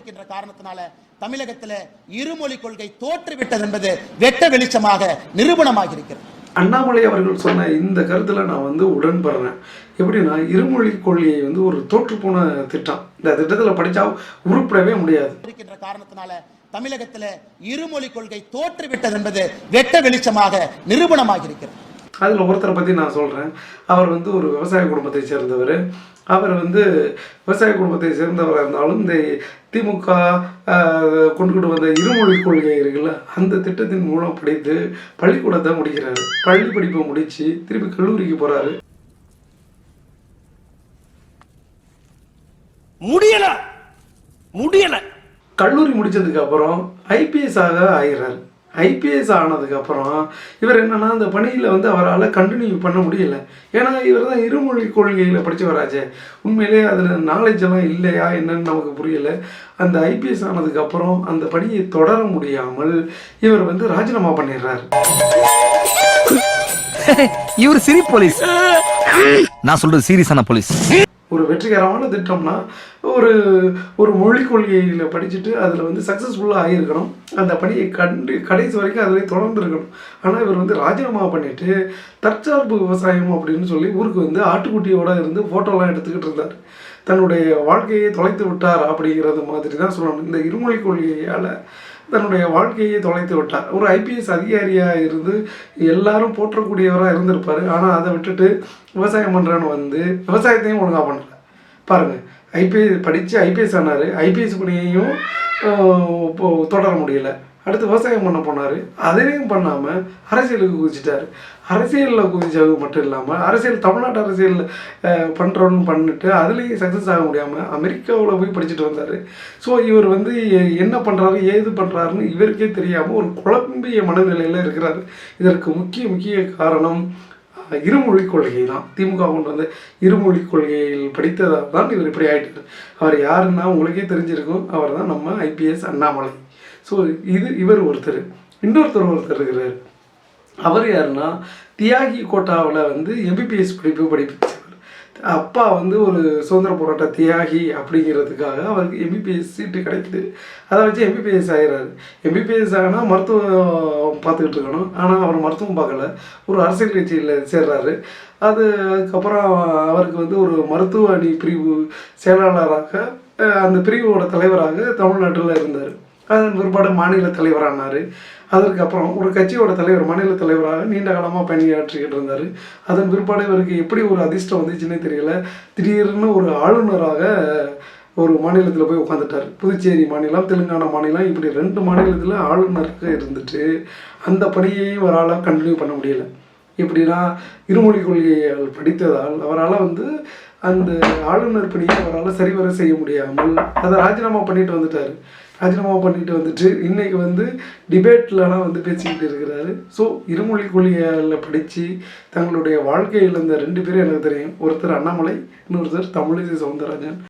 இருக்கின்ற காரணத்தினால தமிழகத்தில் இருமொழி கொள்கை தோற்றுவிட்டது என்பது வெட்ட வெளிச்சமாக நிரூபணமாக இருக்கிறது. அண்ணாமலை அவர்கள் சொன்ன இந்த கருத்துல நான் உடன்படுறேன். எப்படின்னா, இருமொழி கொள்கையை ஒரு தோற்றுப்போன திட்டம். இந்த திட்டத்தில் படித்தா உருப்படவே முடியாது. இருக்கின்ற காரணத்தினால தமிழகத்தில் இருமொழி கொள்கை தோற்றுவிட்டது என்பது வெட்ட வெளிச்சமாக நிரூபணமாக இருக்கிறது. அதில் ஒருத்தரை பற்றி நான் சொல்கிறேன். அவர் ஒரு விவசாய குடும்பத்தை சேர்ந்தவர். அவர் விவசாய குடும்பத்தை சேர்ந்தவராக இருந்தாலும் இந்த திமுக கொண்டுகிட்டு வந்த இருமொழி கொள்கை இருக்குல்ல, அந்த திட்டத்தின் மூலம் படித்து பள்ளிக்கூடத்தை முடிக்கிறாரு. பள்ளி படிப்பை முடித்து திருப்பி கல்லூரிக்கு போகிறாரு. முடியல கல்லூரி முடித்ததுக்கு அப்புறம் ஐபிஎஸ் ஆகிறாரு. ஐபிஎஸ் ஆனதுக்கப்புறம் இவர் என்னென்னா, அந்த பணியில் அவரால் கண்டினியூ பண்ண முடியல. ஏன்னா இவர் தான் இருமொழி கொள்கையில் படித்து வராச்சே. உண்மையிலே அதில் நாலேஜ் எல்லாம் இல்லையா என்னன்னு நமக்கு புரியலை. அந்த ஐபிஎஸ் ஆனதுக்கப்புறம் அந்த பணியை தொடர முடியாமல் இவர் ராஜினாமா பண்ணிடுறாரு. இவர் சிரி போலீஸ், நான் சொல்றது சீரியஸான போலீஸ். ஒரு வெற்றிகரமான திட்டம்னா ஒரு மொழி கொள்கையில் படிச்சுட்டு அதில் சக்ஸஸ்ஃபுல்லாக ஆகியிருக்கணும். அந்த பணியை கடைசி வரைக்கும் அதில் தொடர்ந்து இருக்கணும். ஆனால் இவர் ராஜினாமா பண்ணிவிட்டு தற்சார்பு விவசாயம் அப்படின்னு சொல்லி ஊருக்கு ஆட்டுக்குட்டியோடு இருந்து ஃபோட்டோலாம் எடுத்துக்கிட்டு இருந்தார். தன்னுடைய வாழ்க்கையை தொலைத்து விட்டார் அப்படிங்கிறது மாதிரி தான் சொல்லணும். இந்த இருமொழி கொள்கையால் தன்னுடைய வாழ்க்கையை தொலைத்து விட்டார். ஒரு ஐபிஎஸ் அதிகாரியாக இருந்து எல்லாரும் போற்றக்கூடியவராக இருந்திருப்பார். ஆனால் அதை விட்டுட்டு விவசாயம் பண்ணுறேன்னு விவசாயத்தையும் ஒழுங்காக பண்ணல. பாருங்கள், ஐபிஎஸ் படித்து ஐபிஎஸ் ஆனார். ஐபிஎஸ் பணியையும் தொடர முடியலை. அடுத்து விவசாயம் பண்ண போனார். அதையும் பண்ணாமல் அரசியலுக்கு குதிச்சிட்டார். அரசியலில் குதிச்சது மட்டும் இல்லாமல் தமிழ்நாட்டு அரசியல் பண்ணுறோன்னு பண்ணிட்டு அதுலேயும் சக்ஸஸ் ஆக முடியாமல் அமெரிக்காவில் போய் படிச்சுட்டு வந்தார். ஸோ இவர் என்ன பண்ணுறாரு ஏது பண்ணுறாருன்னு இவருக்கே தெரியாமல் ஒரு குழம்பிய மனநிலையில் இருக்கிறார். இதற்கு முக்கிய காரணம் இருமொழி கொள்கை தான். திமுக கொண்டு வந்த இருமொழி கொள்கையில் படித்ததால் தான் இவர் இப்படி ஆகிட்டார். அவர் யாருன்னா உங்களுக்கே தெரிஞ்சிருக்கும். அவர் தான் நம்ம ஐபிஎஸ் அண்ணாமலை. ஸோ இவர் ஒருத்தர். இன்னொருத்தர் இருக்கிறார். அவர் யாருன்னா, தியாகி கோட்டாவில் எம்பிபிஎஸ் படிப்பிச்சவர். அப்பா ஒரு சுதந்திர போராட்ட தியாகி அப்படிங்கிறதுக்காக அவருக்கு எம்பிபிஎஸ் சீட்டு கிடைக்குது. அதை வச்சு எம்பிபிஎஸ் ஆகிறாரு. எம்பிபிஎஸ் ஆனால் மருத்துவம் பார்த்துக்கிட்டு இருக்கணும். ஆனால் அவர் மருத்துவம் பார்க்கல, ஒரு அரசியல் கட்சியில் சேர்றாரு. அதுக்கப்புறம் அவருக்கு ஒரு மருத்துவ அணி பிரிவு செயலாளராக, அந்த பிரிவோட தலைவராக தமிழ்நாட்டில் இருந்தார். அதன் பிற்பாடு மாநில தலைவரானார். அதற்கப்புறம் ஒரு கட்சியோட தலைவர், மாநில தலைவராக நீண்ட காலமாக பணியாற்றிக்கிட்டு இருந்தார். அதன் பிற்பாடு இவருக்கு எப்படி ஒரு அதிர்ஷ்டம் வந்துச்சுன்னே தெரியல. திடீர்னு ஒரு ஆளுநராக ஒரு மாநிலத்தில் போய் உட்காந்துட்டார். புதுச்சேரி மாநிலம், தெலுங்கானா மாநிலம், இப்படி 2 மாநிலத்தில் ஆளுநராக இருந்துட்டு அந்த பணியையும் அவரால் கண்டினியூ பண்ண முடியலை. எப்படின்னா, இருமொழி கொள்கையால் படித்ததால் அவரால் அந்த ஆளுநர் பணியை அவரால் சரிவர செய்ய முடியாமல் அதை ராஜினாமா பண்ணிட்டு வந்துட்டார். ராஜினாமா பண்ணிட்டு வந்துட்டு இன்றைக்கி டிபேட்லலாம் பேசிக்கிட்டு இருக்கிறாரு. ஸோ இருமொழி கொள்கையால் படித்து தங்களுடைய வாழ்க்கையில் இந்த 2 பேரும் எனக்கு தெரியும். ஒருத்தர் அண்ணாமலை, இன்னொருத்தர் தமிழிசை சவுந்தரராஜன்.